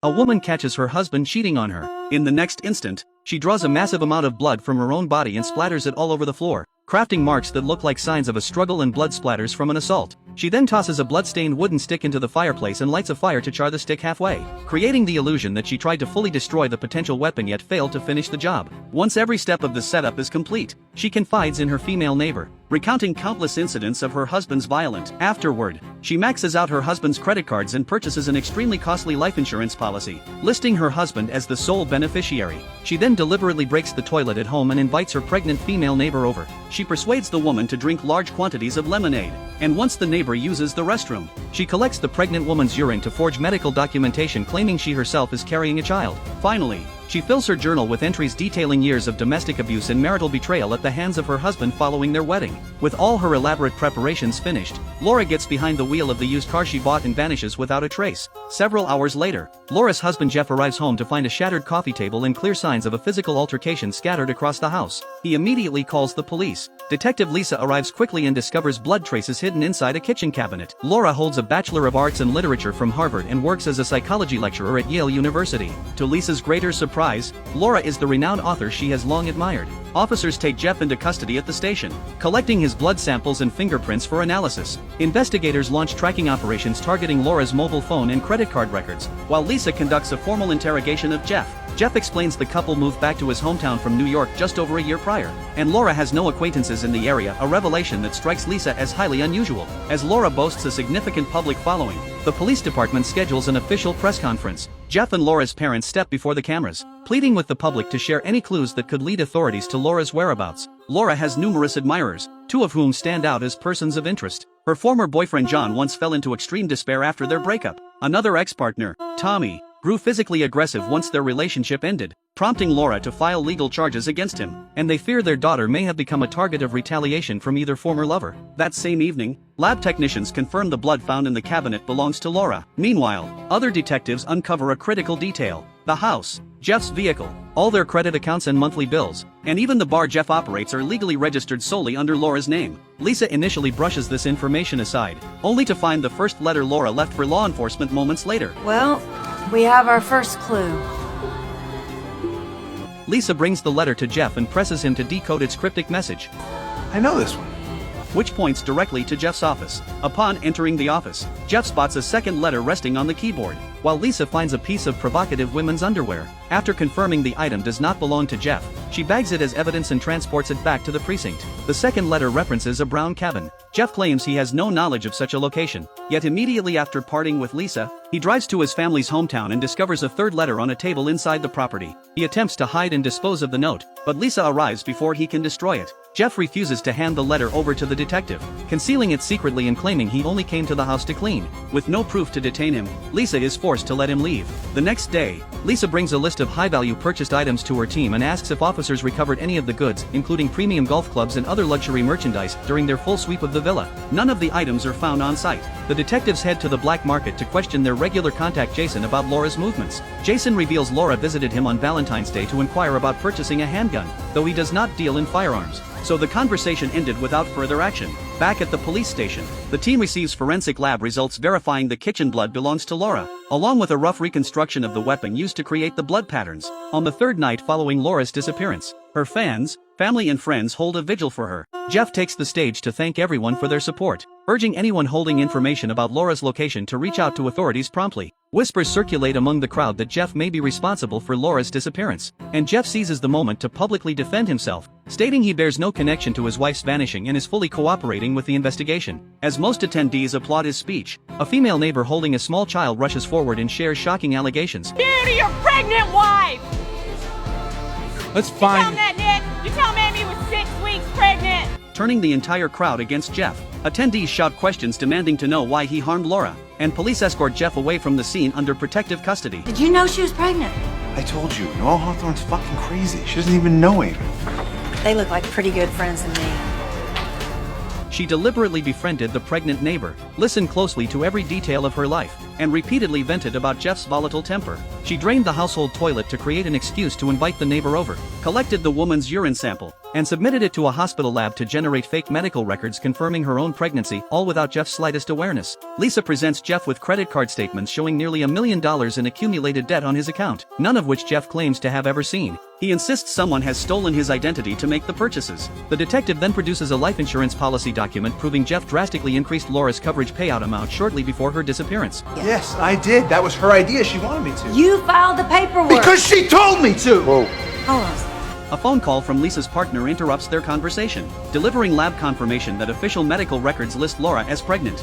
a woman catches her husband cheating on her. In the next instant, she draws a massive amount of blood from her own body and splatters it all over the floor, crafting marks that look like signs of a struggle and blood splatters from an assault. She then tosses a blood-stained wooden stick into the fireplace and lights a fire to char the stick halfway, creating the illusion that she tried to fully destroy the potential weapon yet failed to finish the job. Once every step of the setup is complete, she confides in her female neighbor, recounting countless incidents of her husband's violence. Afterward, she maxes out her husband's credit cards and purchases an extremely costly life insurance policy, listing her husband as the sole beneficiary. She then deliberately breaks the toilet at home and invites her pregnant female neighbor over. She persuades the woman to drink large quantities of lemonade, and once the neighbor uses the restroom, she collects the pregnant woman's urine to forge medical documentation claiming she herself is carrying a child. Finally, she fills her journal with entries detailing years of domestic abuse and marital betrayal at the hands of her husband following their wedding. With all her elaborate preparations finished, Laura gets behind the wheel of the used car she bought and vanishes without a trace. Several hours later, Laura's husband Jeff arrives home to find a shattered coffee table and clear signs of a physical altercation scattered across the house. He immediately calls the police. Detective Lisa arrives quickly and discovers blood traces hidden inside a kitchen cabinet. Laura holds a Bachelor of Arts in Literature from Harvard and works as a psychology lecturer at Yale University. To Lisa's greater surprise, Laura is the renowned author she has long admired. Officers take Jeff into custody at the station, collecting his blood samples and fingerprints for analysis. Investigators launch tracking operations targeting Laura's mobile phone and credit card records, while Lisa conducts a formal interrogation of Jeff. Jeff explains the couple moved back to his hometown from New York just over a year prior, and Laura has no acquaintances in the area, a revelation that strikes Lisa as highly unusual. As Laura boasts a significant public following, the police department schedules an official press conference. Jeff and Laura's parents step before the cameras, pleading with the public to share any clues that could lead authorities to Laura's whereabouts. Laura has numerous admirers, two of whom stand out as persons of interest. Her former boyfriend John once fell into extreme despair after their breakup. Another ex-partner, Tommy, grew physically aggressive once their relationship ended, prompting Laura to file legal charges against him, and they fear their daughter may have become a target of retaliation from either former lover. That same evening, lab technicians confirm the blood found in the cabinet belongs to Laura. Meanwhile, other detectives uncover a critical detail: the house, Jeff's vehicle, all their credit accounts and monthly bills, and even the bar Jeff operates are legally registered solely under Laura's name. Lisa initially brushes this information aside, only to find the first letter Laura left for law enforcement moments later. Well, we have our first clue. Lisa brings the letter to Jeff and presses him to decode its cryptic message. I know this one. Which points directly to Jeff's office. Upon entering the office, Jeff spots a second letter resting on the keyboard, while Lisa finds a piece of provocative women's underwear. After confirming the item does not belong to Jeff, she bags it as evidence and transports it back to the precinct. The second letter references a brown cabin. Jeff claims he has no knowledge of such a location, yet immediately after parting with Lisa, he drives to his family's hometown and discovers a third letter on a table inside the property. He attempts to hide and dispose of the note, but Lisa arrives before he can destroy it. Jeff refuses to hand the letter over to the detective, concealing it secretly and claiming he only came to the house to clean. With no proof to detain him, Lisa is forced to let him leave. The next day, Lisa brings a list of high-value purchased items to her team and asks if officers recovered any of the goods, including premium golf clubs and other luxury merchandise, during their full sweep of the villa. None of the items are found on site. The detectives head to the black market to question their regular contact Jason about Laura's movements. Jason reveals Laura visited him on Valentine's Day to inquire about purchasing a handgun, though he does not deal in firearms. So the conversation ended without further action. Back at the police station, the team receives forensic lab results verifying the kitchen blood belongs to Laura, along with a rough reconstruction of the weapon used to create the blood patterns. On the third night following Laura's disappearance, her fans, family and friends hold a vigil for her. Jeff takes the stage to thank everyone for their support, urging anyone holding information about Laura's location to reach out to authorities promptly. Whispers circulate among the crowd that Jeff may be responsible for Laura's disappearance, and Jeff seizes the moment to publicly defend himself, stating he bears no connection to his wife's vanishing and is fully cooperating with the investigation. As most attendees applaud his speech, a female neighbor holding a small child rushes forward and shares shocking allegations. Due to your pregnant wife! Let's find You tell that, Nick! You tell Mammy was 6 weeks pregnant! Turning the entire crowd against Jeff. Attendees shout questions demanding to know why he harmed Laura, and police escort Jeff away from the scene under protective custody. Did you know she was pregnant? I told you, Noelle Hawthorne's fucking crazy. She doesn't even know him. They look like pretty good friends to me. She deliberately befriended the pregnant neighbor, listened closely to every detail of her life, and repeatedly vented about Jeff's volatile temper. She drained the household toilet to create an excuse to invite the neighbor over, collected the woman's urine sample, and submitted it to a hospital lab to generate fake medical records confirming her own pregnancy, all without Jeff's slightest awareness. Lisa presents Jeff with credit card statements showing nearly $1 million in accumulated debt on his account, none of which Jeff claims to have ever seen. He insists someone has stolen his identity to make the purchases. The detective then produces a life insurance policy document proving Jeff drastically increased Laura's coverage payout amount shortly before her disappearance. Yes, I did. That was her idea. She wanted me to. You filed the paperwork. Because she told me to! Hold on. A phone call from Lisa's partner interrupts their conversation, delivering lab confirmation that official medical records list Laura as pregnant.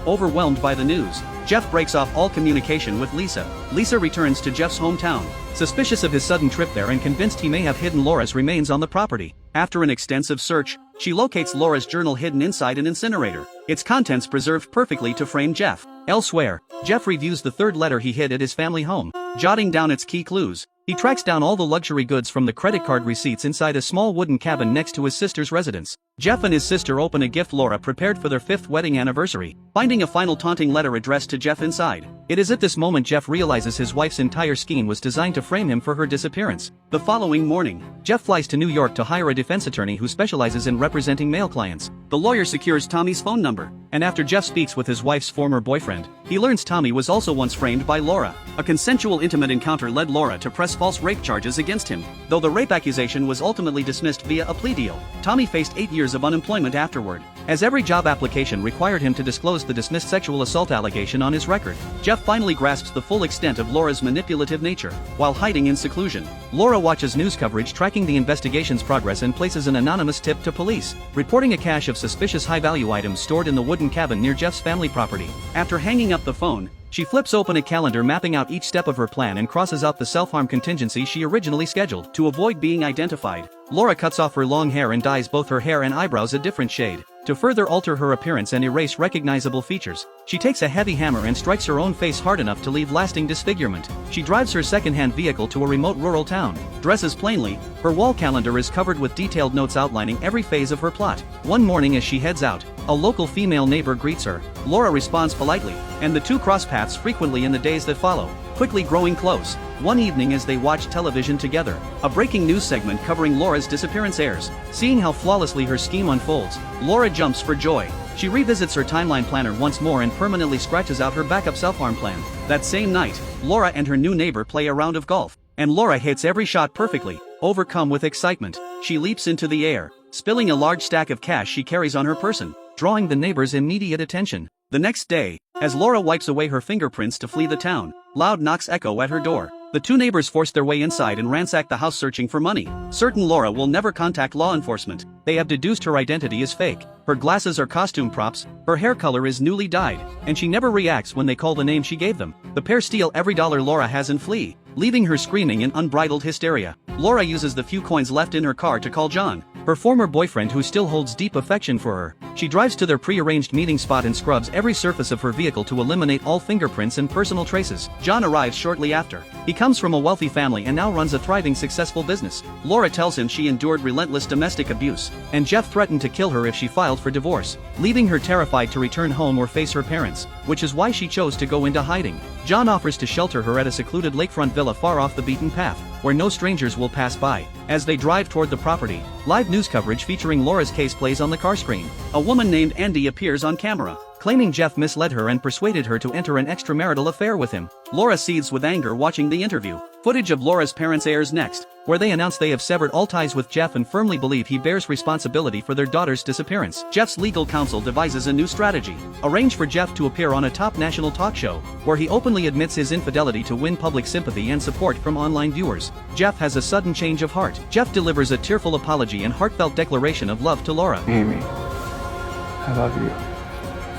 Overwhelmed by the news, Jeff breaks off all communication with Lisa. Lisa returns to Jeff's hometown, suspicious of his sudden trip there and convinced he may have hidden Laura's remains on the property. After an extensive search, she locates Laura's journal hidden inside an incinerator, its contents preserved perfectly to frame Jeff. Elsewhere, Jeff reviews the third letter he hid at his family home, jotting down its key clues. He tracks down all the luxury goods from the credit card receipts inside a small wooden cabin next to his sister's residence. Jeff and his sister open a gift Laura prepared for their 5th wedding anniversary, finding a final taunting letter addressed to Jeff inside. It is at this moment Jeff realizes his wife's entire scheme was designed to frame him for her disappearance. The following morning, Jeff flies to New York to hire a defense attorney who specializes in representing male clients. The lawyer secures Tommy's phone number, and after Jeff speaks with his wife's former boyfriend, he learns Tommy was also once framed by Laura. A consensual intimate encounter led Laura to press false rape charges against him. Though the rape accusation was ultimately dismissed via a plea deal, Tommy faced 8 years of unemployment afterward, as every job application required him to disclose the dismissed sexual assault allegation on his record. Jeff finally grasps the full extent of Laura's manipulative nature. While hiding in seclusion, Laura watches news coverage tracking the investigation's progress and places an anonymous tip to police, reporting a cache of suspicious high-value items stored in the wooden cabin near Jeff's family property. After hanging up the phone, she flips open a calendar mapping out each step of her plan and crosses out the self-harm contingency she originally scheduled. To avoid being identified, Laura cuts off her long hair and dyes both her hair and eyebrows a different shade, to further alter her appearance and erase recognizable features. She takes a heavy hammer and strikes her own face hard enough to leave lasting disfigurement. She drives her second-hand vehicle to a remote rural town, dresses plainly, her wall calendar is covered with detailed notes outlining every phase of her plot. One morning as she heads out, a local female neighbor greets her. Laura responds politely, and the two cross paths frequently in the days that follow, quickly growing close. One evening as they watch television together, a breaking news segment covering Laura's disappearance airs. Seeing how flawlessly her scheme unfolds, Laura jumps for joy. She revisits her timeline planner once more and permanently scratches out her backup self-harm plan. That same night, Laura and her new neighbor play a round of golf, and Laura hits every shot perfectly. Overcome with excitement, she leaps into the air, spilling a large stack of cash she carries on her person, drawing the neighbor's immediate attention. The next day, as Laura wipes away her fingerprints to flee the town, loud knocks echo at her door. The two neighbors force their way inside and ransack the house searching for money. Certain Laura will never contact law enforcement, they have deduced her identity is fake. Her glasses are costume props, her hair color is newly dyed, and she never reacts when they call the name she gave them. The pair steal every dollar Laura has and flee, leaving her screaming in unbridled hysteria. Laura uses the few coins left in her car to call John, her former boyfriend who still holds deep affection for her. She drives to their pre-arranged meeting spot and scrubs every surface of her vehicle to eliminate all fingerprints and personal traces. John arrives shortly after. He comes from a wealthy family and now runs a thriving successful business. Laura tells him she endured relentless domestic abuse, and Jeff threatened to kill her if she filed for divorce, leaving her terrified to return home or face her parents, which is why she chose to go into hiding. John offers to shelter her at a secluded lakefront villa far off the beaten path, where no strangers will pass by. As they drive toward the property, live news coverage featuring Laura's case plays on the car screen. A woman named Andy appears on camera, claiming Jeff misled her and persuaded her to enter an extramarital affair with him. Laura seethes with anger watching the interview. Footage of Laura's parents airs next, where they announce they have severed all ties with Jeff and firmly believe he bears responsibility for their daughter's disappearance. Jeff's legal counsel devises a new strategy: arrange for Jeff to appear on a top national talk show, where he openly admits his infidelity to win public sympathy and support from online viewers. Jeff has a sudden change of heart. Jeff delivers a tearful apology and heartfelt declaration of love to Laura. Amy, I love you.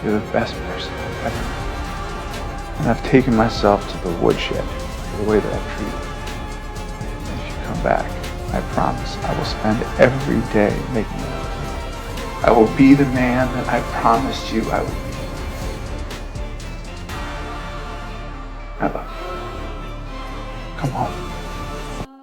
You're the best person I've ever met. And I've taken myself to the woodshed for the way that I've treated you. And if you come back, I promise I will spend every day making it up. I will be the man that I promised you I would be. I love you. Come home.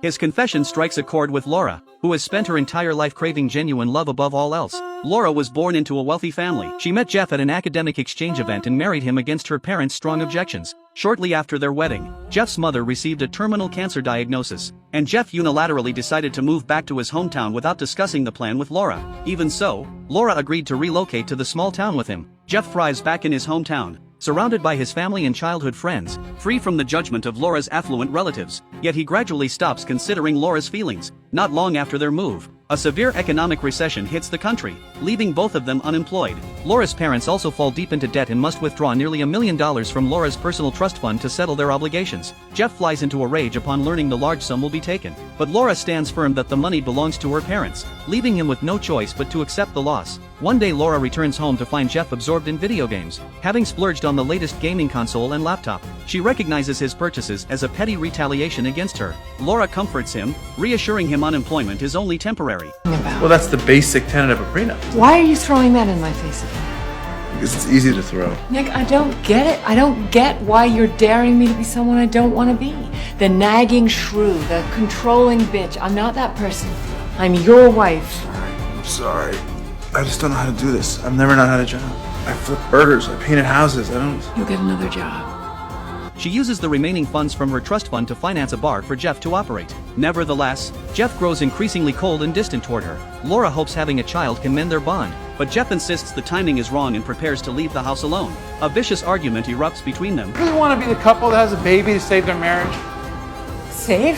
His confession strikes a chord with Laura, who has spent her entire life craving genuine love above all else. Laura was born into a wealthy family. She met Jeff at an academic exchange event and married him against her parents' strong objections. Shortly after their wedding, Jeff's mother received a terminal cancer diagnosis, and Jeff unilaterally decided to move back to his hometown without discussing the plan with Laura. Even so, Laura agreed to relocate to the small town with him. Jeff thrives back in his hometown, surrounded by his family and childhood friends, free from the judgment of Laura's affluent relatives. Yet he gradually stops considering Laura's feelings. Not long after their move, a severe economic recession hits the country, leaving both of them unemployed. Laura's parents also fall deep into debt and must withdraw nearly $1 million from Laura's personal trust fund to settle their obligations. Jeff flies into a rage upon learning the large sum will be taken, but Laura stands firm that the money belongs to her parents, leaving him with no choice but to accept the loss. One day Laura returns home to find Jeff absorbed in video games, having splurged on the latest gaming console and laptop. She recognizes his purchases as a petty retaliation against her. Laura comforts him, reassuring him unemployment is only temporary. Well, that's the basic tenet of a prenup. Why are you throwing that in my face again? Because it's easy to throw. Nick, I don't get it. I don't get why you're daring me to be someone I don't want to be. The nagging shrew, the controlling bitch. I'm not that person. I'm your wife. I'm sorry. I just don't know how to do this. I've never known how to job. I flip burgers, I painted houses, I don't... You'll get another job. She uses the remaining funds from her trust fund to finance a bar for Jeff to operate. Nevertheless, Jeff grows increasingly cold and distant toward her. Laura hopes having a child can mend their bond, but Jeff insists the timing is wrong and prepares to leave the house alone. A vicious argument erupts between them. You want to be the couple that has a baby to save their marriage? Save?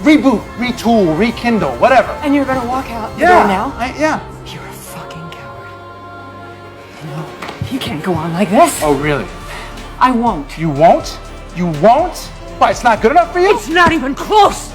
Reboot, retool, rekindle, whatever. And you're gonna walk out Yeah. there now? Yeah. You're a fucking coward. No, you can't go on like this. Oh, really? I won't. You won't? You won't? Why, it's not good enough for you? It's not even close.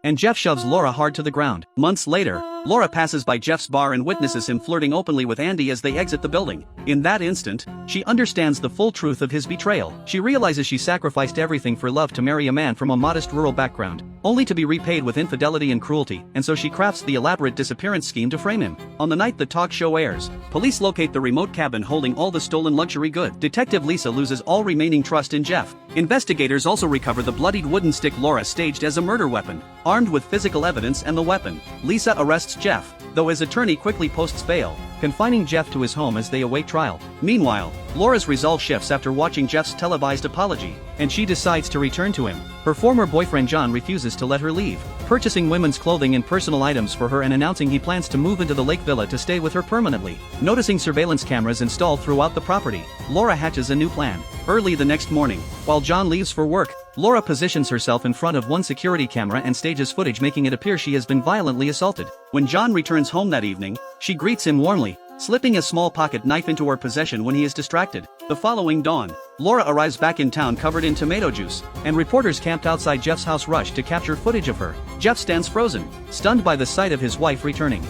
And Jeff shoves Laura hard to the ground. Months later, Laura passes by Jeff's bar and witnesses him flirting openly with Andy as they exit the building. In that instant, she understands the full truth of his betrayal. She realizes she sacrificed everything for love to marry a man from a modest rural background, only to be repaid with infidelity and cruelty, and so she crafts the elaborate disappearance scheme to frame him. On the night the talk show airs, police locate the remote cabin holding all the stolen luxury goods. Detective Lisa loses all remaining trust in Jeff. Investigators also recover the bloodied wooden stick Laura staged as a murder weapon. Armed with physical evidence and the weapon, Lisa arrests Jeff, though his attorney quickly posts bail, confining Jeff to his home as they await trial. Meanwhile, Laura's resolve shifts after watching Jeff's televised apology, and she decides to return to him. Her former boyfriend John refuses to let her leave, purchasing women's clothing and personal items for her and announcing he plans to move into the lake villa to stay with her permanently. Noticing surveillance cameras installed throughout the property, Laura hatches a new plan. Early the next morning, while John leaves for work, Laura positions herself in front of one security camera and stages footage making it appear she has been violently assaulted. When John returns home that evening, she greets him warmly, slipping a small pocket knife into her possession when he is distracted. The following dawn, Laura arrives back in town covered in tomato juice, and reporters camped outside Jeff's house rush to capture footage of her. Jeff stands frozen, stunned by the sight of his wife returning.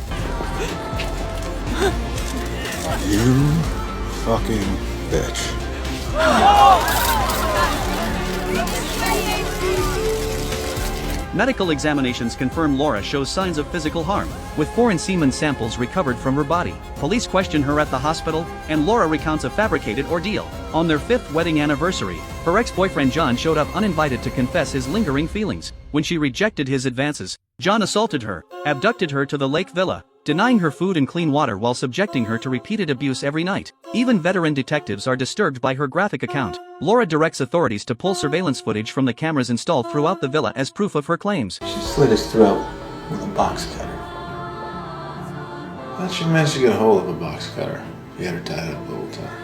You fucking bitch. Medical examinations confirm Laura shows signs of physical harm, with foreign semen samples recovered from her body. Police question her at the hospital, and Laura recounts a fabricated ordeal. On their 5th wedding anniversary, her ex-boyfriend John showed up uninvited to confess his lingering feelings. When she rejected his advances, John assaulted her, abducted her to the lake villa, denying her food and clean water while subjecting her to repeated abuse every night. Even veteran detectives are disturbed by her graphic account. Laura directs authorities to pull surveillance footage from the cameras installed throughout the villa as proof of her claims. She slit his throat with a box cutter. How'd she manage to get a hold of a box cutter? He had her tied up the whole time.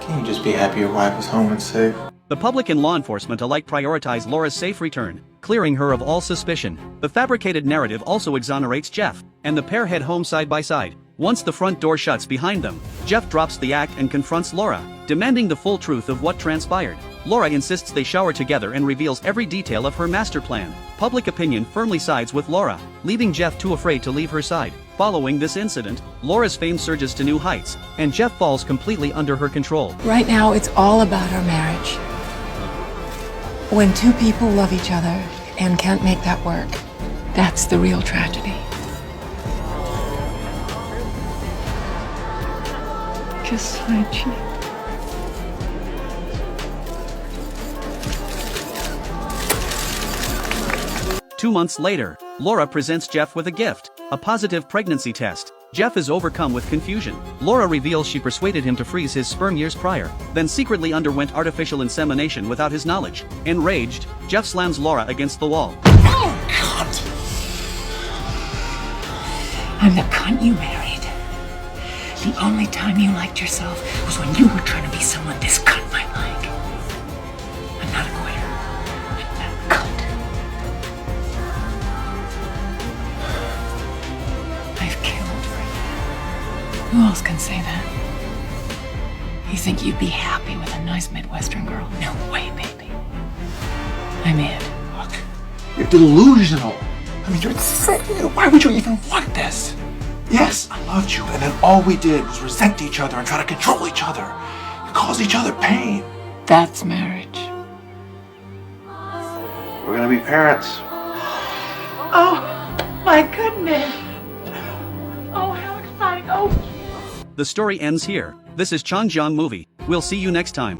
Can't you just be happy your wife was home and safe? The public and law enforcement alike prioritize Laura's safe return, clearing her of all suspicion. The fabricated narrative also exonerates Jeff, and the pair head home side by side. Once the front door shuts behind them, Jeff drops the act and confronts Laura, demanding the full truth of what transpired. Laura insists they shower together and reveals every detail of her master plan. Public opinion firmly sides with Laura, leaving Jeff too afraid to leave her side. Following this incident, Laura's fame surges to new heights, and Jeff falls completely under her control. Right now, it's all about our marriage. When two people love each other and can't make that work, that's the real tragedy. Kiss my cheek. 2 months later, Laura presents Jeff with a gift, a positive pregnancy test. Jeff is overcome with confusion. Laura reveals she persuaded him to freeze his sperm years prior, then secretly underwent artificial insemination without his knowledge. Enraged, Jeff slams Laura against the wall. Oh, cunt! I'm the cunt you married. The only time you liked yourself was when you were trying to be someone this cunt might like. I'm not a quitter. I'm a cunt. I've killed for you. Who else can say that? You think you'd be happy with a nice Midwestern girl? No way, baby. I'm it. Look, you're delusional. I mean, you're insane. Why would you even want this? Yes, I loved you, and then all we did was resent each other and try to control each other and cause each other pain. That's marriage. We're gonna be parents. Oh, my goodness. Oh, how exciting. Oh. The story ends here. This is Changjiang Movie. We'll see you next time.